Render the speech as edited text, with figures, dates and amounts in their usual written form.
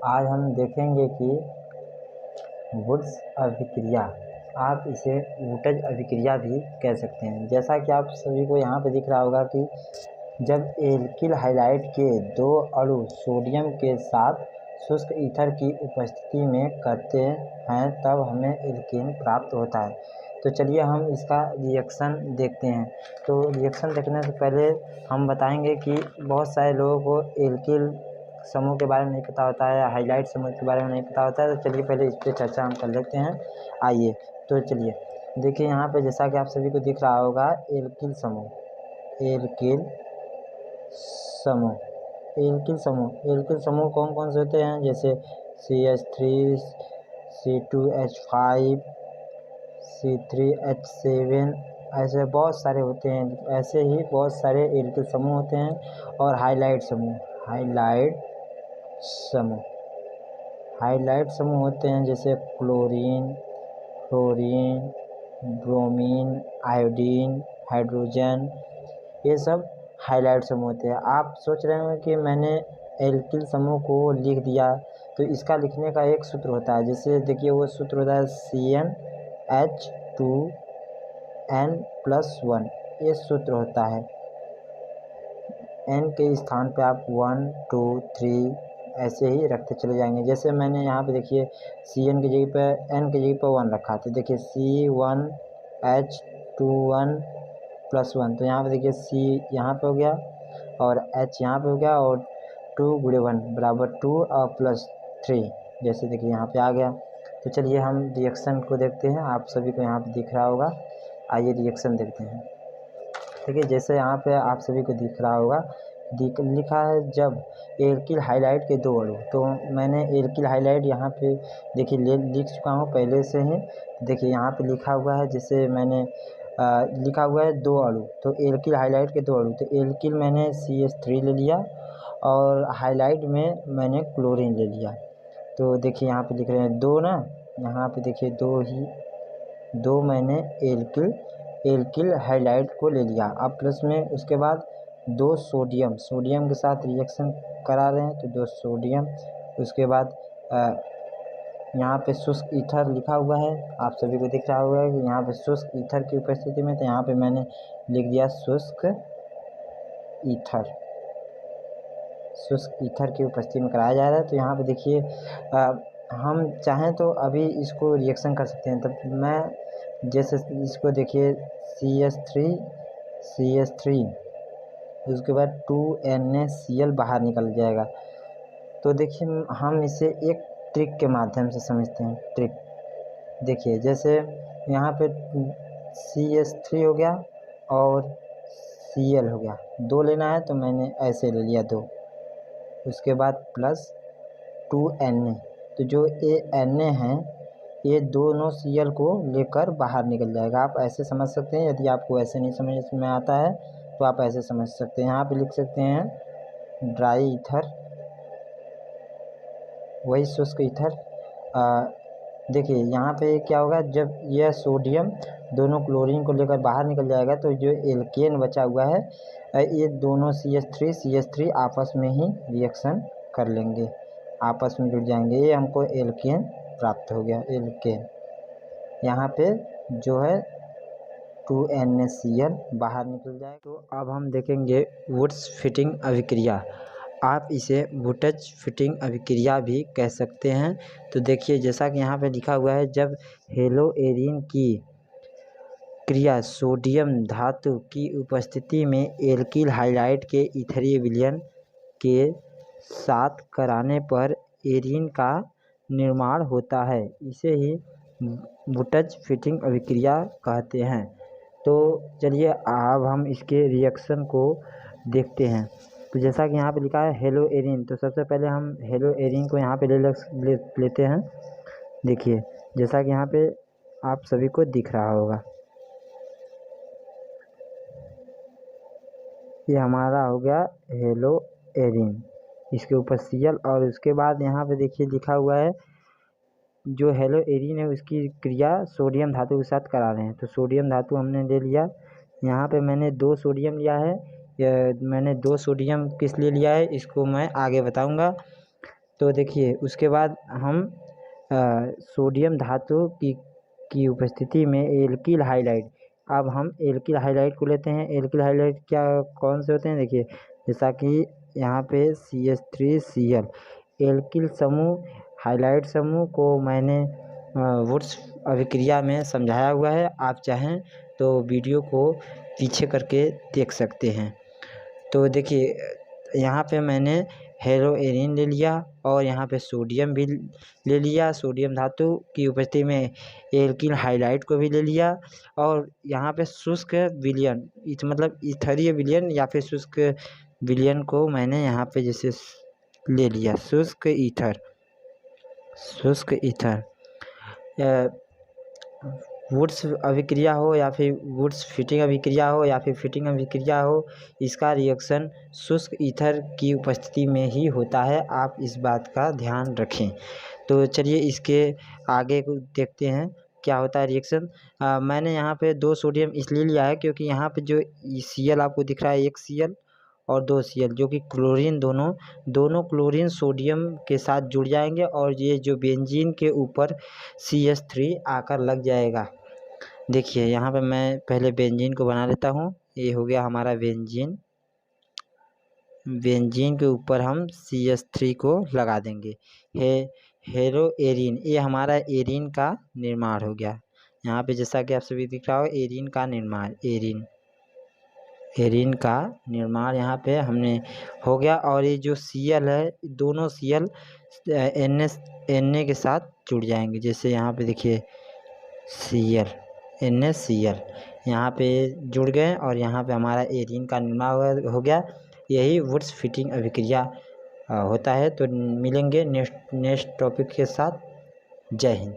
आज हम देखेंगे कि वुड्स अभिक्रिया, आप इसे वुटज अभिक्रिया भी कह सकते हैं। जैसा कि आप सभी को यहाँ पे दिख रहा होगा कि जब एल्किल हाइलाइट के दो अणु सोडियम के साथ शुष्क ईथर की उपस्थिति में करते हैं तब हमें एल्केन प्राप्त होता है। तो चलिए हम इसका रिएक्शन देखते हैं। तो रिएक्शन देखने से पहले हम बताएंगे कि बहुत सारे लोगों को एल्किल समूह के बारे में नहीं पता होता है, हाइलाइट समूह के बारे में नहीं पता होता है। तो चलिए पहले इस पर चर्चा हम कर लेते हैं। आइए तो चलिए देखिए, यहाँ पे जैसा कि आप सभी को दिख रहा होगा एल्किल समूह, एल्किल समूह, एल्किल समूह। एल्किल समूह कौन कौन से होते हैं? जैसे CH3, C2H5, C3H7, ऐसे बहुत सारे होते हैं। ऐसे ही बहुत सारे एल्किल समूह होते हैं। और हाइलाइट समूह, हाइलाइट समूह, हाइलाइट समूह होते हैं जैसे chlorine, fluorine, bromine, iodine, hydrogen, ये सब हाइलाइट समूह होते हैं। आप सोच रहे होंगे कि मैंने एल्किल समूह को लिख दिया, तो इसका लिखने का एक सूत्र होता है। जैसे देखिए वो सूत्र होता है CnH2n+1, ये सूत्र होता है। n के स्थान पे आप 1, 2, 3 ऐसे ही रखते चले जाएंगे। जैसे मैंने यहाँ पे देखिए Cn की जगह पे n की जगह पे 1 रखा, तो देखिए C1H21+1, तो यहाँ पे देखिए C यहाँ पे हो गया और H यहाँ पे हो गया और 2 × 1 = 2 और +3, जैसे देखिए यहाँ पे आ गया। तो चलिए हम रिएक्शन को देखते हैं। आप सभी को यहाँ पे दिख रहा होगा, आइए रिएक्शन देखते हैं। देखिए जैसे यहाँ पे आप सभी को दिख रहा होगा, लिखा है जब एल्किल हाइलाइट के दो अणु, तो मैंने एल्किल हाइलाइट यहाँ पे देखिए लिख चुका हूँ पहले से ही। देखिए यहाँ पे लिखा हुआ है, जैसे मैंने लिखा हुआ है दो अणु, तो एल्किल हाइलाइट के दो अणु, तो एल्किल मैंने CH3 ले लिया और हाइलाइट में मैंने क्लोरीन ले लिया। तो देखिए यहाँ पे लिख रहे हैं दो ना, यहाँ पे देखिए दो मैंने एल्किल हाइलाइट को ले लिया। अब प्लस में उसके बाद 2 सोडियम के साथ रिएक्शन करा रहे हैं, तो 2 सोडियम। उसके बाद यहाँ पे शुष्क ईथर लिखा हुआ है, आप सभी को दिख रहा होगा कि यहाँ पे शुष्क ईथर की उपस्थिति में, तो यहाँ पे मैंने लिख दिया शुष्क ईथर की उपस्थिति में कराया जा रहा है। तो यहाँ पे देखिए हम चाहें तो अभी इसको रिएक्शन कर सकते हैं। तो मैं जैसे इसको देखिए CH3, उसके बाद 2NaCl बाहर निकल जाएगा। तो देखिए हम इसे एक ट्रिक के माध्यम से समझते हैं। ट्रिक देखिए, जैसे यहाँ पे CH3 हो गया और Cl हो गया, 2 लेना है तो मैंने ऐसे ले लिया 2। उसके बाद प्लस 2Na, तो जो ये Na है ये दोनों Cl को लेकर बाहर निकल जाएगा। आप ऐसे समझ सकते हैं। यदि आपको ऐसे नहीं समझ में आता है तो आप ऐसे समझ सकते हैं। यहाँ पे लिख सकते हैं ड्राई ईथर, वही शुष्क ईथर। देखिए यहाँ पे क्या होगा, जब यह सोडियम दोनों क्लोरीन को लेकर बाहर निकल जाएगा तो जो एल्केन बचा हुआ है, ये दोनों CH3 आपस में ही रिएक्शन कर लेंगे, आपस में जुड़ जाएंगे। ये हमको एल्केन प्राप्त हो गया। एल्केन यहाँ पे जो है 2NaCl बाहर निकल जाए। तो अब हम देखेंगे वुड्स फिटिंग अभिक्रिया, आप इसे वुटज फिटिंग अभिक्रिया भी कह सकते हैं। तो देखिए जैसा कि यहाँ पे लिखा हुआ है, जब हेलोएरिन की क्रिया सोडियम धातु की उपस्थिति में एल्किल हाइलाइट के ईथरीय विलयन के साथ कराने पर एरीन का निर्माण होता है, इसे ही वुटज फिटिंग अभिक्रिया कहते हैं। तो चलिए अब हम इसके रिएक्शन को देखते हैं। तो जैसा कि यहाँ पे लिखा है हेलोएरिन, तो सबसे पहले हम हेलोएरिन को यहाँ पे लेते हैं। देखिए जैसा कि यहाँ पे आप सभी को दिख रहा होगा, ये हमारा हो गया हेलोएरिन, इसके ऊपर Cl, और उसके बाद यहाँ पे देखिए लिखा हुआ है जो हेलोएरिन है उसकी क्रिया सोडियम धातु के साथ करा रहे हैं। तो सोडियम धातु हमने ले लिया, यहाँ पे मैंने 2 सोडियम लिया है। मैंने 2 सोडियम किस लिए लिया है इसको मैं आगे बताऊंगा। तो देखिए उसके बाद हम सोडियम धातु की उपस्थिति में एल्किल हाइलाइड, अब हम एल्किल हाइलाइड को लेते हैं। एल्किल हाइलाइड क्या कौन से होते हैं, देखिए जैसा कि यहाँ पे CH3Cl एल्किल समूह हाइलाइड समूह को मैंने वुड्स अभिक्रिया में समझाया हुआ है, आप चाहें तो वीडियो को पीछे करके देख सकते हैं। तो देखिए यहाँ पे मैंने हेलोएरिन ले लिया और यहाँ पे सोडियम भी ले लिया, सोडियम धातु की उपस्थिति में एल्किल हाइलाइड को भी ले लिया, और यहाँ पे शुष्क विलयन मतलब ईथरीय विलयन या फिर शुष्क विलयन को मैंने यहाँ पे जैसे ले लिया, शुष्क ईथर वुड्स अभिक्रिया हो या फिर वुड्स फिटिंग अभिक्रिया हो या फिर फिटिंग अभिक्रिया हो, इसका रिएक्शन शुष्क ईथर की उपस्थिति में ही होता है, आप इस बात का ध्यान रखें। तो चलिए इसके आगे को देखते हैं क्या होता है रिएक्शन। मैंने यहाँ पे 2 सोडियम इसलिए लिया है क्योंकि यहाँ पे जो Cl आपको दिख रहा है, 1 Cl और 2 Cl जो कि क्लोरीन, दोनों क्लोरीन सोडियम के साथ जुड़ जाएंगे और ये जो बेंजीन के ऊपर CH3 आकर लग जाएगा। देखिए यहाँ पे मैं पहले बेंजीन को बना लेता हूँ, ये हो गया हमारा बेंजीन के ऊपर हम CH3 को लगा देंगे। हेलोएरिन, ये हमारा एरिन का निर्माण हो गया। यहाँ पे जैसा कि आप सभी दिख रहा हो एरिन का निर्माण, एरिन का निर्माण यहाँ पे हमने हो गया। और ये जो Cl है, दोनों Cl Na के साथ जुड़ जाएंगे, जैसे यहाँ पे देखिए NaCl यहाँ पे जुड़ गए और यहाँ पे हमारा एरिन का निर्माण हो गया। यही वुड्स फिटिंग अभिक्रिया होता है। तो मिलेंगे नेक्स्ट टॉपिक के साथ। जय हिंद।